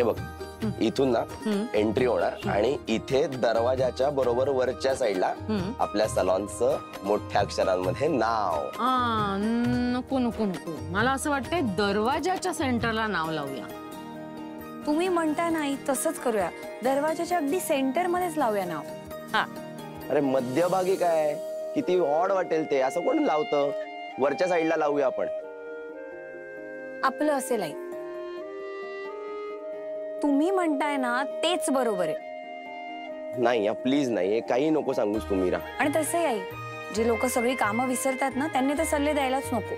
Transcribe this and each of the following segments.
हे बघ, इथून ना एंट्री होणार आणि इथे दरवाजाच्या बरोबर वरच्या साईडला आपल्या सलॉनचं मोठ्या अक्षरांमध्ये नाव. नको नको नको, मला असं वाटतंय दरवाजाच्या सेंटरला नाव लावूया. तुम्ही म्हणता नाही तसंच करूया, दरवाजाच्या अगदी सेंटर मध्येच लावूया नाव. हा, अरे मध्यभागी काय, किती ऑड वाटेल ते, असं कोण लावतं? वरच्या साईडला लावूया आपण. आपलं असेल आई, तुम्ही म्हणताय ना तेच बरोबर आहे. नाही प्लीज नाही, हे काही नको सांगूस तू मीरा. आणि तसंही आई, जे लोक सगळी कामं विसरतात ना त्यांनी ते सल्ले द्यायलाच नको.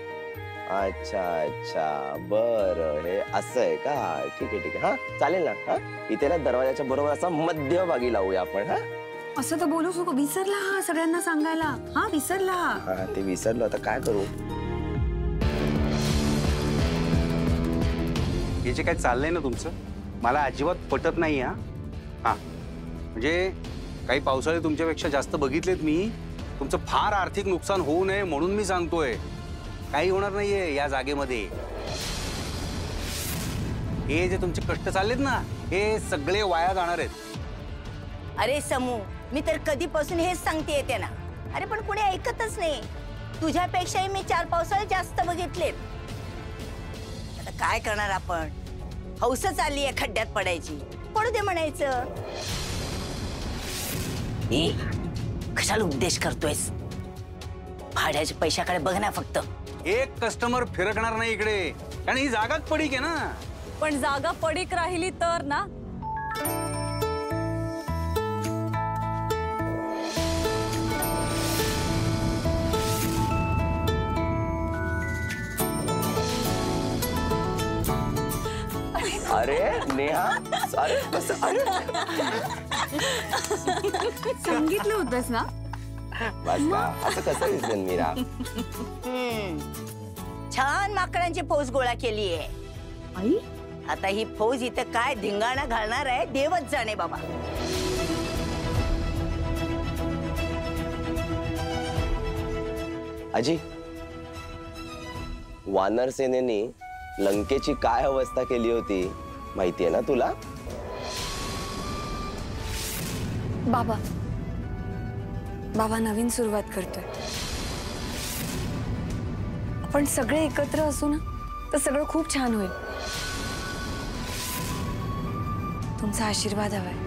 अच्छा अच्छा, बरं, हे असं आहे का? ठीक आहे ठीक आहे, हा चालेल ना. हा, इथे ना दरवाजाच्या बरोबर असा मध्यभागी लावूया आपण. हा, असं तर बोलूच नको. विसरला हा सगळ्यांना सांगायला. हा विसरला. हा ते विसरलो, आता काय करू? हे जे काय चाललंय ना तुमचं, मला अजिबात पटत नाही. हा हा, म्हणजे काही पावसाळे तुमच्यापेक्षा जास्त बघितलेत मी. तुमचं फार आर्थिक नुकसान होऊ नये म्हणून मी सांगतोय, काही होणार नाहीये या जागेमध्ये. हे जे तुमचे कष्ट चाललेत ना, हे सगळे वाया जाणार आहेत. अरे समू, मी तर कधीपासून हेच सांगते त्यांना. अरे पण कोणी ऐकतच नाही. तुझ्यापेक्षाही मी 4 पावसाळे जास्त बघितलेत. आता काय करणार आपण? हौस चालली आहे खड्ड्यात पडायची, पडू दे म्हणायचं. ए, कशाला उपदेश करतोयस? भाड्याच्या पैशाकडे बघ ना फक्त. एक कस्टमर फिरकणार नाही इकडे, कारण ही जागाच पडीक आहे ना. पण जागा पडीक राहिली तर ना. अरे नेहा, अरे सांगितलं होतंस ना. बस का, असं कसं दिसेल मीरा? छान माकडांची फौज गोळा केली आहे. आई, आता ही फौज इथं काय धिंगाणा घालणार आहे देवच जाणे बाबा. आजी, वानर सेनेने लंकेची काय अवस्था केली होती माहितीये ना तुला? बाबा, बाबा नवीन सुरुवात करतोय. आपण सगळे एकत्र असू ना तर सगळं खूप छान होईल. तुमचा आशीर्वाद हवाय.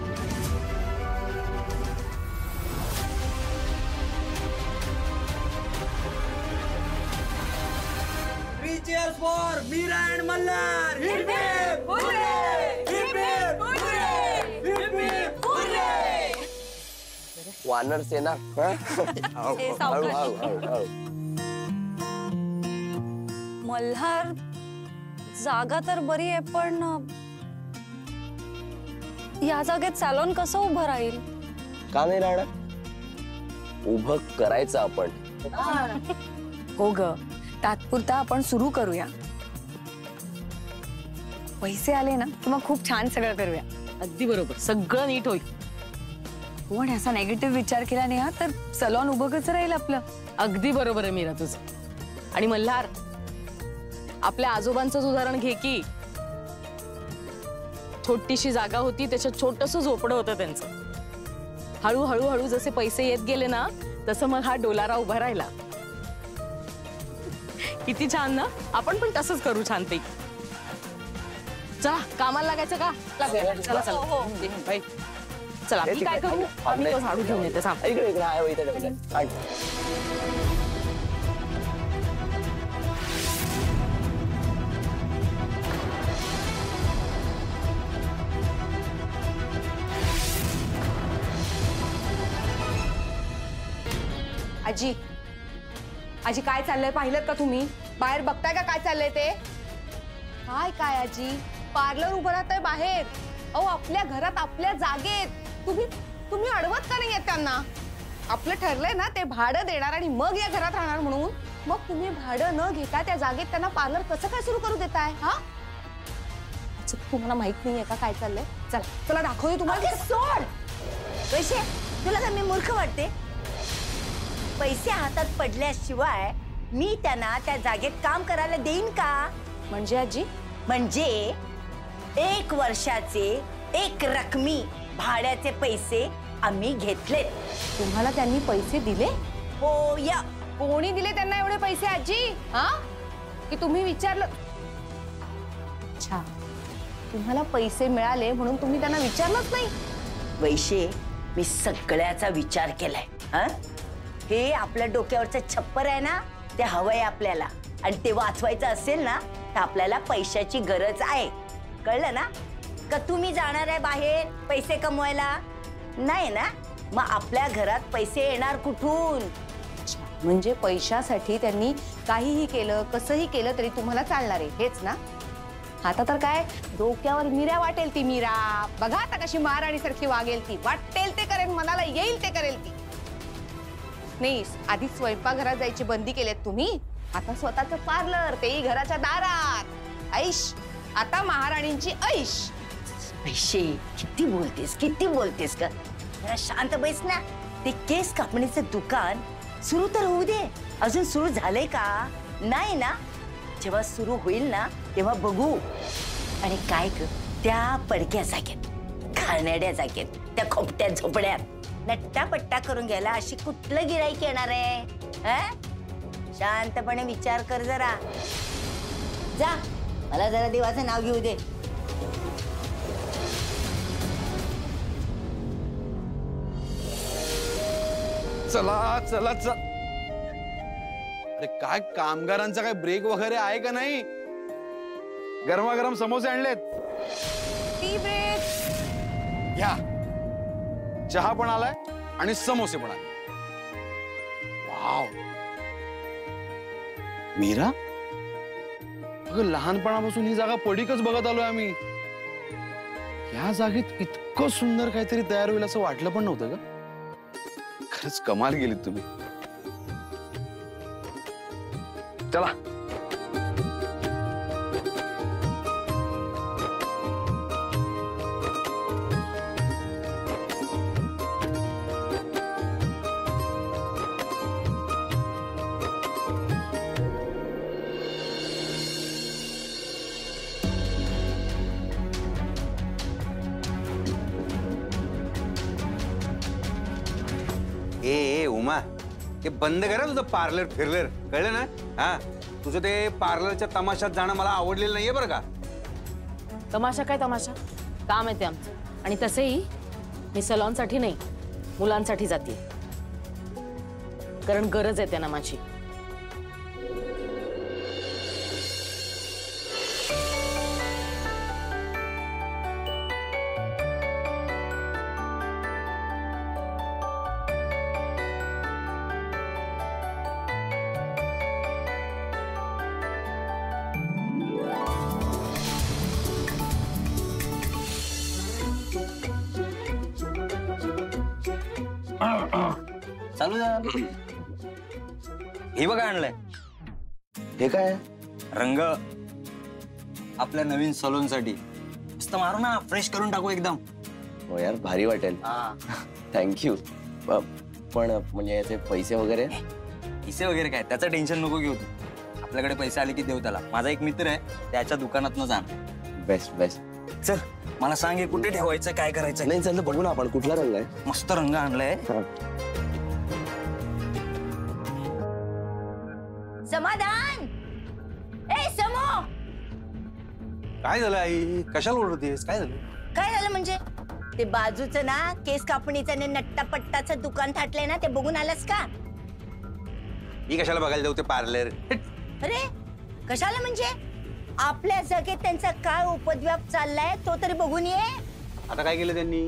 Cheers for Meera and Mallar! Hip hip! Hooray! Hip hip! Hooray! Hip hip! Hooray! वानर सेना. मल्हार, जागा तर बरी आहे पण या जागेत सॅलॉन कसं उभं राहील? का नाही राहणार? उभं करायचं आपण. हो ग, तात्पुरता आपण सुरू करूया. पैसे आले ना की मग खूप छान सगळं करूया. अगदी बरोबर, सगळं नीट होईल. पण असा नेगेटिव्ह विचार केला नाही हा तर सलॉन उभं कसं राहील आपलं. अगदी बरोबर आहे मीरा तुझं. आणि मल्हार, आपल्या आजोबांचंच उदाहरण घे की. छोटीशी जागा होती, त्याच्यात छोटंसं झोपडं होतं त्यांचं. हळूहळू हळू जसे पैसे येत गेले ना तसं मग हा डोलारा उभा राहिला. किती छान ना. आपण पण तसंच करू छानपैकी. चला कामाला लागायचं का? चला चला बाई, चला मी काय करू, मी तो झाडू घेऊन येते. सांग इकडे इकडे आहे इथे. आजी, आजी काय चाललंय पाहिलं का तुम्ही? बाहेर बघताय का काय चाललंय ते? काय काय आजी, पार्लर उभं राहतंय बाहेर. अहो आपल्या घरात आपल्या जागेत तुम्ही अडवत का नाही त्यांना? आपलं ठरलंय ना ते भाडं देणार आणि मग या घरात राहणार म्हणून. मग तुम्ही भाडं न घेता त्या जागेत त्यांना पार्लर कसं काय सुरू करू देताय? हा, तुम्हाला माहित नाहीये का काय चाललंय? चला चला दाखवते तुम्हाला. सोड पैसे, तुला काय मी मूर्ख वाटते? पैसे हातात पडल्याशिवाय मी त्यांना त्या जागेत काम करायला देईन का? म्हणजे आजी, म्हणजे 1 वर्षाचे 1 रकमी भाड्याचे पैसे आम्ही घेतले. तुम्हाला त्यांनी पैसे दिले? हो या. कोणी दिले त्यांना एवढे पैसे आजी? हा, की तुम्ही विचारलं? अच्छा, तुम्हाला पैसे मिळाले म्हणून तुम्ही त्यांना विचारलंच नाही? वैशे, मी सगळ्याचा विचार केलाय. हे आपल्या डोक्यावरचं छप्पर आहे ना, ते हवंय आपल्याला. आणि ते वाचवायचं असेल ना, तर आपल्याला पैशाची गरज आहे. कळलं ना? का तुम्ही जाणार आहे बाहेर पैसे कमवायला? नाही ना, मग आपल्या घरात पैसे येणार कुठून? म्हणजे पैशासाठी त्यांनी काहीही केलं, कसंही केलं तरी तुम्हाला चालणार आहे, हेच ना? आता तर काय डोक्यावर मिऱ्या वाटेल ती मीरा. बघा आता कशी महाराणी सारखी वागेल ती. वाटेल ते करेल, मनाला येईल ते करेल ती. नाही, आधी स्वयंपाकघरात जायची बंदी केलीत तुम्ही. आता स्वतःचं पार्लर, तेही घराच्या दारात. ऐश, आता महाराणींची ऐश. पैसे किती बोलतेस का? जरा शांत बैस ना. ते केस कापणीचं दुकान सुरू तर होऊ दे. अजून सुरू झालंय का? नाही ना. जेव्हा सुरू होईल ना, तेव्हा बघू. आणि काय ग, त्या पडक्या जागेत, घाणेरड्या जागेत, त्या खोपट्या झोपड्यात नट्टापट्टा करून घ्यायला अशी कुठलं गिराईक येणार आहे? शांतपणे विचार कर जरा. जा, मला जरा देवाचं नाव घेऊ दे. चला चला चला. अरे काय कामगारांचा काय ब्रेक वगैरे आहे का नाही? गरमागरम समोसे आणलेत. टी ब्रेक घ्या. चहा पण आलाय आणि समोसे पण आले. वाव मीरा, अगं लहानपणापासून ही जागा पडीकच बघत आलोय आम्ही. या जागेत इतकं सुंदर काहीतरी तयार होईल असं वाटलं पण नव्हतं का? खरंच कमाल गेलीत तुम्ही. चला. ए उमा, हे बंद करा तुझं पार्लर फिरलर, कळलं ना? हा, तुझं ते पार्लरच्या तमाशात जाणं मला आवडलेलं नाहीये बरं का. तमाशा काय तमाशा, काम आहे ते आमचं. आणि तसेही मी सलॉनसाठी नाही, मुलांसाठी जाते, कारण गरज आहे त्यांना माझी. चालू जा. हे बघा आणलंय. हे काय? रंग आपल्या नवीन सलून साठी. मस्त मारू ना, फ्रेश करून टाकू एकदम. हो यार, भारी वाटेल. थँक्यू. पण म्हणजे याचे पैसे वगैरे? पैसे वगैरे काय, त्याचं टेन्शन नको घेऊ तू. आपल्याकडे पैसे आले की देऊ त्याला. माझा एक मित्र आहे, त्याच्या दुकानातनं जा. Best best. चल, मला सांग हे कुठे ठेवायचं, काय करायचं. नाही चाललं, बघू ना आपण. कुठला रंग आहे? मस्त रंग आणलाय. समाधान. ए समो, काय झालं आई? कशाला ओरडतेस? काय झालं? काय झालं म्हणजे? ते बाजूचं ना केस कापणीचं आणि नट्टापट्टाचं दुकान थाटलंय ना, ते बघून आलास का? मी कशाला बघायला जाऊ ते पार्लर? अरे कशाला म्हणजे? आपल्या जागेत त्यांचा काय उपद्व्याप चाललाय तो तरी बघून ये. आता काय केलं त्यांनी?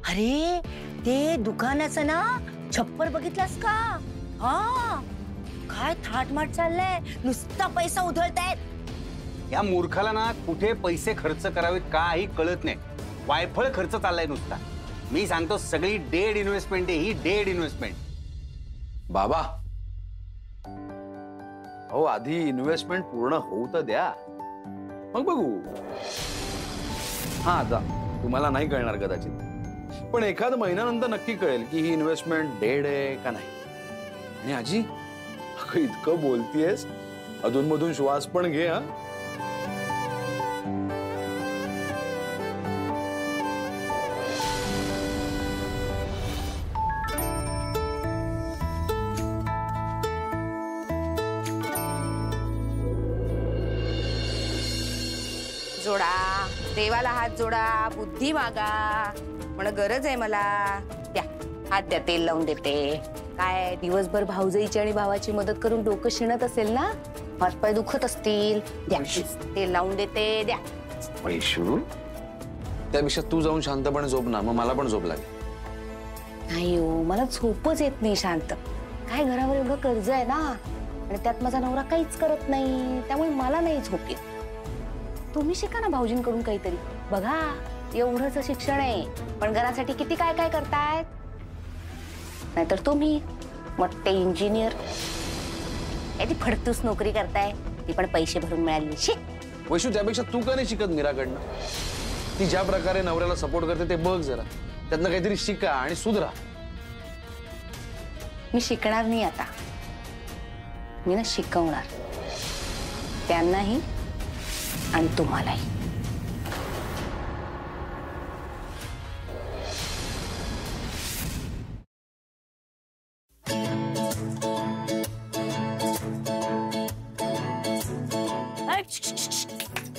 अरे ते दुकानाचं ना छप्पर बघितलास का? हा, काय थाटमाट चाललंय, नुसता पैसा उधळतायत. या मूर्खाला ना कुठे पैसे खर्च करावेत काही कळत नाही. वायफळ खर्च चाललाय नुसता. मी सांगतो, सगळी डेड इन्व्हेस्टमेंट आहे ही, डेड इन्व्हेस्टमेंट. बाबा, हो आधी इन्व्हेस्टमेंट पूर्ण होऊ तर द्या, मग बघू. हा, आता तुम्हाला नाही कळणार कदाचित, पण एखाद महिन्यानंतर नक्की कळेल की ही इन्व्हेस्टमेंट डेड आहे का नाही. आणि आजी, अगं इतकं बोलतीयस, अधूनमधून श्वास पण घे. हा, जोडा, देवाला हात जोडा, बुद्धी मागा. म्हण गरज आहे मला. द्या हात द्या, तेल लावून देते. काय दिवसभर भाऊजाईची आणि भावाची मदत करून डोकं शिणत असेल ना, हातपाय दुखत असतील. द्या तेल लावून देते. द्या. वैशू, त्यापेक्षा तू जाऊन शांतपणे झोप ना, मग मला पण झोप लागेल. नाही हो, मला झोपच येत नाही शांत. काय घरावर एवढं कर्ज आहे ना, आणि त्यात माझा नवरा काहीच करत नाही, त्यामुळे मला नाही झोप येत. तुम्ही शिका ना भाऊजींकडून काहीतरी. बघा एवढंच शिक्षण आहे, पण घरासाठी किती काय काय करतायत. नाहीतर तुम्ही मोठे इंजिनियर, ती फडतूस नोकरी करताय, ती पण पैसे भरून मिळाली. शे वैशू, त्यापेक्षा तू का नाही शिकत मीराकडनं? ती ज्या प्रकारे नवऱ्याला सपोर्ट करते ते बघ जरा, त्यातनं काहीतरी शिका आणि सुधरा. मी शिकणार नाही आता, मी ना शिकवणार, त्यांनाही आणि तुम्हालाही.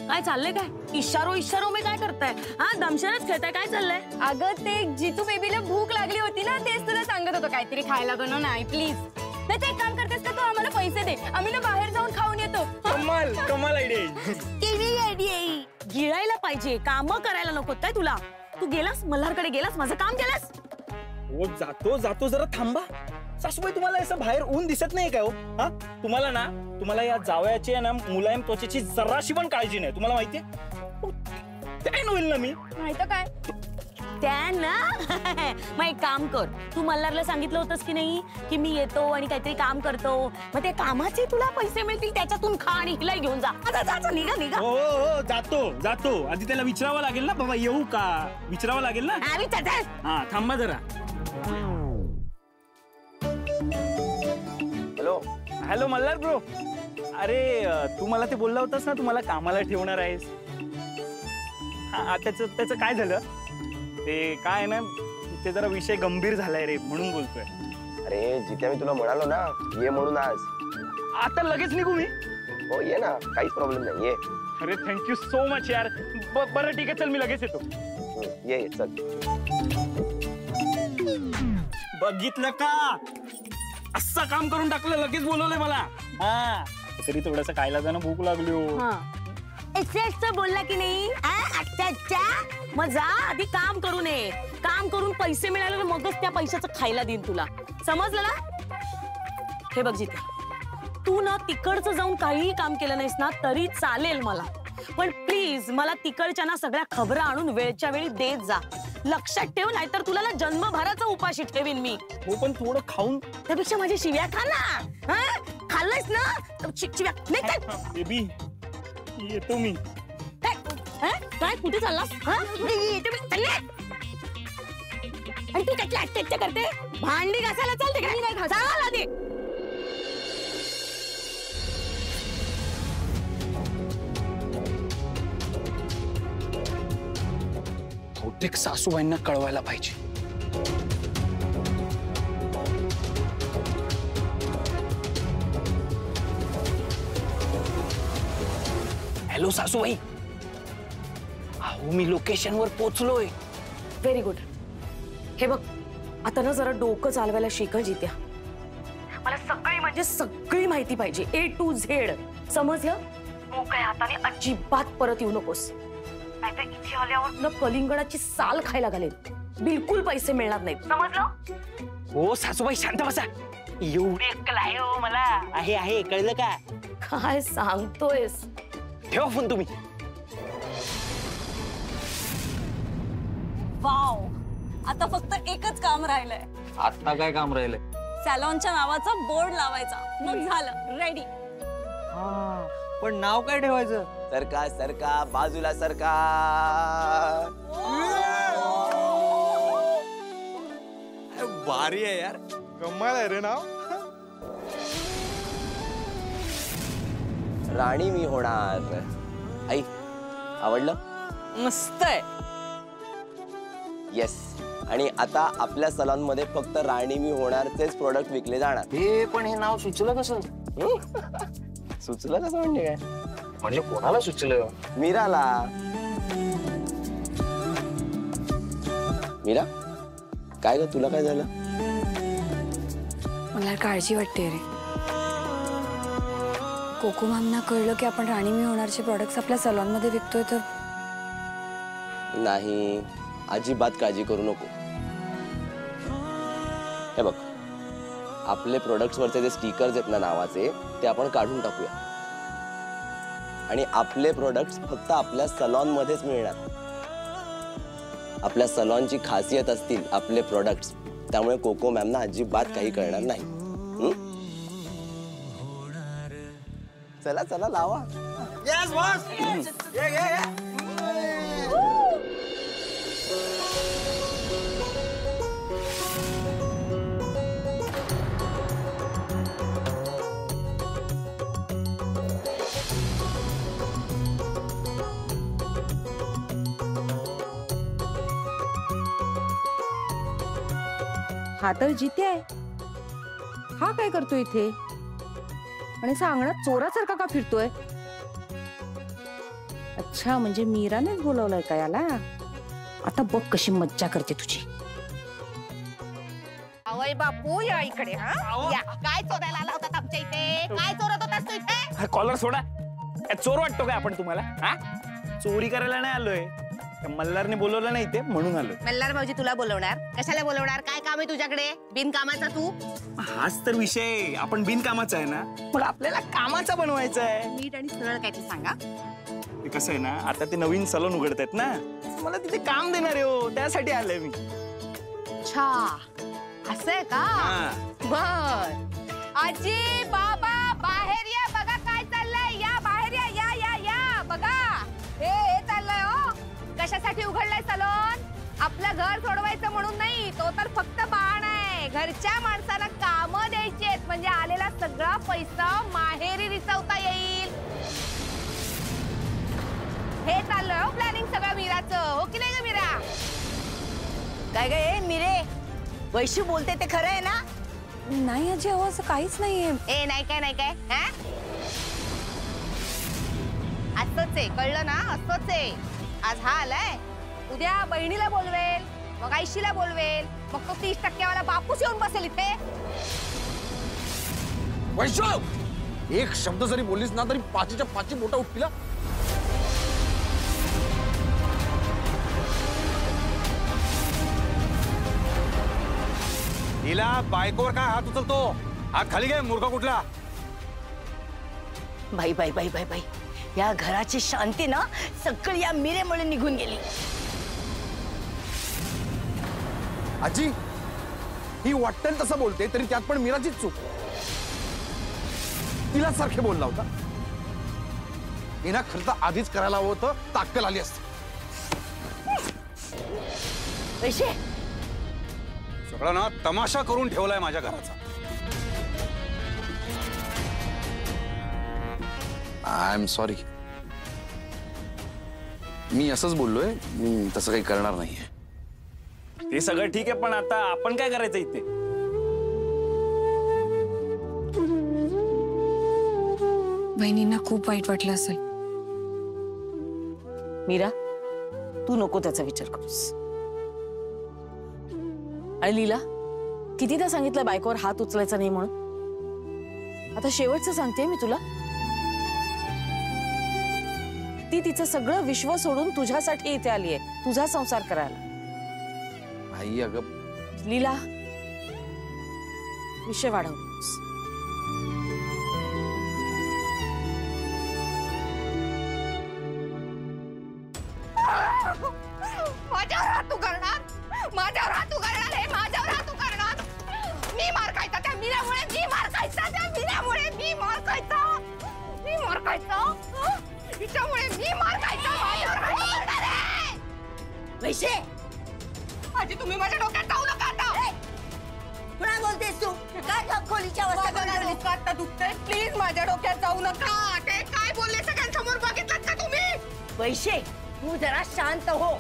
काय चाललंय? काय इशारो में काय करताय? हा दमशनच खेळताय? काय चाललंय? अगं ते जितू बेबीला भूक लागली होती ना, तेच तुला सांगत होतो काहीतरी खायला बनव नाही प्लीज. नाही ते एक काम करतेस का, तू आम्हाला पैसे दे, आम्ही ना बाहेर जाऊन खाऊन येतो. कमाल कमाल आयडिया. गिळायला पाहिजे, काम करायला नको काय तुला? तू गेलास मल्हारकडे, गेलास माझं काम केलंस. हो जातो जातो, जरा थांबा. सासूबाई, तुम्हाला असं बाहेर ऊन दिसत नाही का हो? हा, तुम्हाला या जावयाची आहे ना मुलायम त्वचेची जराशी पण काळजी नाही, तुम्हाला माहितीये. काय होईल ना मी, नाही तर काय. त्या ना मग एक काम कर, तू मल्हारला सांगितलं होतंस की नाही की मी येतो आणि काहीतरी काम करतो, मग ते कामाचे तुला पैसे मिळतील, त्याच्यातून खा आणि हिला घेऊन जा. आता निघा निघा. हो हो जातो. आधी त्याला विचारावं लागेल ना, बाबा येऊ का, विचारावं लागेल ना. हा थांबा जरा. Hello Malhar bro. अरे तू मला ते बोलला होतास ना, तू मला कामाला ठेवणार आहेस. हा त्याचं काय झालं? ते काय ना, ते जरा विषय गंभीर झालाय रे, म्हणून बोलतोय. अरे जिथे मी तुला म्हणालो ना ये म्हणून आज. आता लगेच निघू मी? हो ये ना, काहीच प्रॉब्लेम नाही, ये. अरे थँक्यू सो मच यार. बरं ठीक आहे, चल मी लगेच येतो. ये चल. बघितलं का, असं काम करून टाकलं, लगेच बोलवलंय मला. हा तरी थोडस खायला जाणं, भूक लागली हो. बोलला की नाही? अच्छा, मग जा आधी काम करू नये, काम करून पैसे मिळाले मगच त्या पैशाचं खायला देईन तुला, समजलं ना? हे बघ जिथे, तू ना तिकडचं जाऊन काहीही काम केलं नाहीस ना तरी चालेल मला, पण प्लीज मला तिकडच्या ना सगळ्या खबरा आणून वेळच्या वेळी देत जा. लक्षात ठेव, नाहीतर तुला ना जन्मभराचा उपाशी ठेवीन मी. हो पण थोडं खाऊन, त्यापेक्षा माझी शिव्या खा ना. खाल्लंयस ना शिव्या नाही. बेबी येतो मी. काय कुठे चाललास? आणि तू त्याची ऍक्टिंग करते, भांडी घासायला चालते का? नाही घासायला आधी. बहुतेक सासूबाईंना कळवायला पाहिजे. हॅलो सासूबाई, अहो मी लोकेशनवर पोहोचलोय. Very good. हे बघ, आता ना जरा डोकं चालवायला शिक जित्या. मला सगळी म्हणजे सगळी माहिती पाहिजे, A to Z. समजलं? मोकळ्या हाताने अजिबात परत येऊ नकोस, नाहीतर इथे आल्यावर ना कलिंगडाची साल खायला घालेल. बिलकुल पैसे मिळणार नाहीत, समजलं? हो सासूबाई शांत बसा. एवढी अक्कल आहे हो मला. आहे कळलं का? काय सांगतोयस? ठेवा फोन तुम्ही. वाव, आता फक्त एकच काम राहिलंय. आता काय काम राहिलंय? सॅलॉनच्या नावाचा बोर्ड लावायचा, मग झालं रेडी. पण नाव काय ठेवायचं? सरका बाजूला सरका. भारी आहे यार, कमाल आहे रे नाव. राणी मी होणार. आई आवडलं? मस्त आहे. येस. आणि आता आपल्या सलॉन मध्ये फक्त राणी मी होणारचेच प्रोडक्ट विकले जाणार. हे पण हे नाव सुचलं कसं? सुचलं कसं म्हणजे काय? म्हणजे कोणाला सुचलं? मीराला. मीरा, काय ग, तुला काय झालं? मला काळजी वाटते रे. कोको मॅमना कळलं की आपण राणी मी होणारचे प्रोडक्ट्स आपल्या सलॉन मध्ये विकतोय तर. नाही, अजिबात काळजी करू नको. हे बघ, आपले प्रोडक्ट्स वरचे जे स्टिकर्स आहेत ना नावाचे, ते आपण काढून टाकूया आणि आपले प्रोडक्ट्स फक्त आपल्या सलॉन मध्येच मिळणार. आपल्या सलॉनची खासियत असतील आपले प्रोडक्ट्स, त्यामुळे कोको मॅमना अजिबात काही कळणार नाही. चला चला लावा. Yes boss. हा तर जिते आहे. हा काय करतोय इथे आणि अंगणात चोरासारखा का फिरतोय? अच्छा, म्हणजे मीरानेच बोलवलंय का याला? आता बघ कशी मज्जा करते तुझी. आवय बापू या इकडे. हा या, काय चोरायला आला होता आमच्या इथे? काय चोरत होतास तू इथे? कॉलर सोडा. काय चोर वाटतो काय आपण तुम्हाला? हा, चोरी करायला नाही आलोय. मल्हारने बोलवलं नाही ते म्हणून आलोय. मल्हार भाऊजी तुला बोलवणार? कशाला बोलवणार? काय काम आहे तुझ्याकडे बिनकामाचा तू? हाच तर विषय. आपण बिनकामाचा आहे ना, मग आपल्याला कामाचा बनवायचा आहे. नीट आणि सरळ काय ते सांगा. ते कसं आहे ना, आता ते नवीन सलून उघडतायत ना, मला तिथे काम देणार आहे हो, त्यासाठी आलोय मी. अच्छा, असं आहे का? बर. आजी बाबा बाहेर या, बघा काय चाललंय. या बाहेर या, या या या बघा. हे चाललंय हो. कशासाठी उघडलाय सलून? आपलं घर सोडवायचं म्हणून नाही, तो तर फक्त बहाणा आहे. घरच्या माणसाला कामं द्यायची आहेत, म्हणजे आलेला सगळा पैसा माहेरी रिचवता येईल. हे चाललंय हो प्लॅनिंग सगळं मीराचं. हो की नाही ग मीरा? काय गे मिरे, वैशू बोलते ते खरं आहे ना? नाही आजी, अहो असं काहीच नाहीये. ए नाही काय नाही काय. असंच आहे, कळलं ना? असंच आहे. आज हा आलाय, उद्या बहिणीला बोलवेल, मग आईशीला बोलवेल, मग तो 30% वाला बापूस येऊन बसेल इथे. वैशव, एक शब्द जरी बोललीस ना तरी पाचीच्या पाची बोटा उठतील. हिला बायकोवर काय हात उचलतो? हात खाली घे, मूर्ख कुठला. बाई बाई बाई बाई बाई, या घराची शांती ना सगळी या मिरेमुळे निघून गेली. आजी, ही वाटतं तसं बोलते तरी त्यात पण मीराचीच चूक. तिला सारखे बोलला होता. हिना खर्च आधीच करायला हवं होतं, ताक्कल आली असती. पैसे सगळं ना तमाशा करून ठेवलाय माझ्या घराचा. I am sorry. मी असंच बोललोय, मी तसं काही करणार नाहीये. ते सगळं ठीक आहे, पण आता आपण काय करायचं इथे? बहिणींना खूप वाईट वाटलं असेल. मीरा, तू नको त्याचा विचार करूस. आणि लीला, कितीदा सांगितलं बायकोवर हात उचलायचा नाही म्हणून? आता शेवटचं सांगते मी तुला. ती तिचं सगळं विश्व सोडून तुझ्यासाठी इथे आलीये, तुझा संसार करायला. आई अगं, लीला, विषय वाढवूस. माझ्यावर हात तू करणार? माझ्यावर हात तू करणार? हे माझ्यावर हात तू करणार? मी मार खायचा त्या मीरामुळे, मी मार खायचा त्या मीरामुळे, मी मार खायचा, मी मार खायचा तिच्यामुळे, मी मार खायचा. माझ्यावर हात तू करणार आहे. वैशे, आजी तुम्ही माझ्या डोक्यात जाऊ नका आता. पुन्हा बोलतेस तू? काय खोलीच्या अवस्था आता दुखतंय? प्लीज माझ्या डोक्यात जाऊ नका. ते काय बोलले सगळ्यांसमोर बघितलं का तुम्ही? वैशे, तू जरा शांत हो.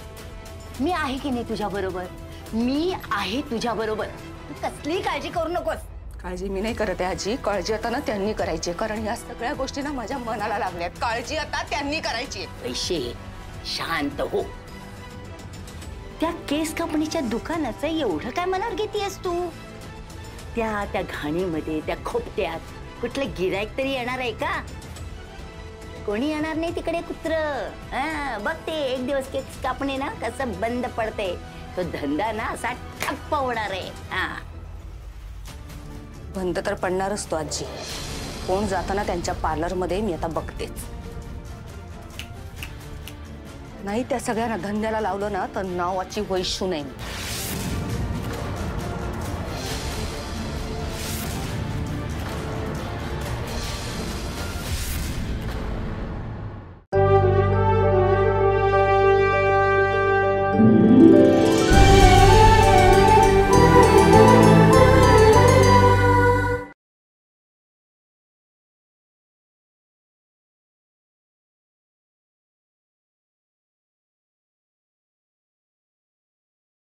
मी आहे की नाही तुझ्या बरोबर? मी आहे तुझ्या बरोबर. तू कसलीही काळजी करू नकोस. काळजी मी नाही करत आहे आजी. काळजी आता ना त्यांनी करायची, कारण या सगळ्या गोष्टी ना माझ्या मनाला लागल्यात. काळजी आता त्यांनी करायची. पैसे शांत हो. त्या केस कंपनीच्या दुकानाचं एवढं काय मनावर घेतीयस तू? त्या घाणीमध्ये त्या खोपट्यात कुठलं गिराईक तरी येणार आहे का? कोणी येणार नाही तिकडे कुत्र. बघते एक दिवस केस कापणे ना कसं बंद पडते. तो धंदा ना असा ठप्प होणार आहे. बंद तर पडणारच तो आजी. कोण जाताना त्यांच्या पार्लरमध्ये मी आता बघतेच. नाही त्या सगळ्यांना धंद्याला लावलं ना तर नावाची वैशू नाही.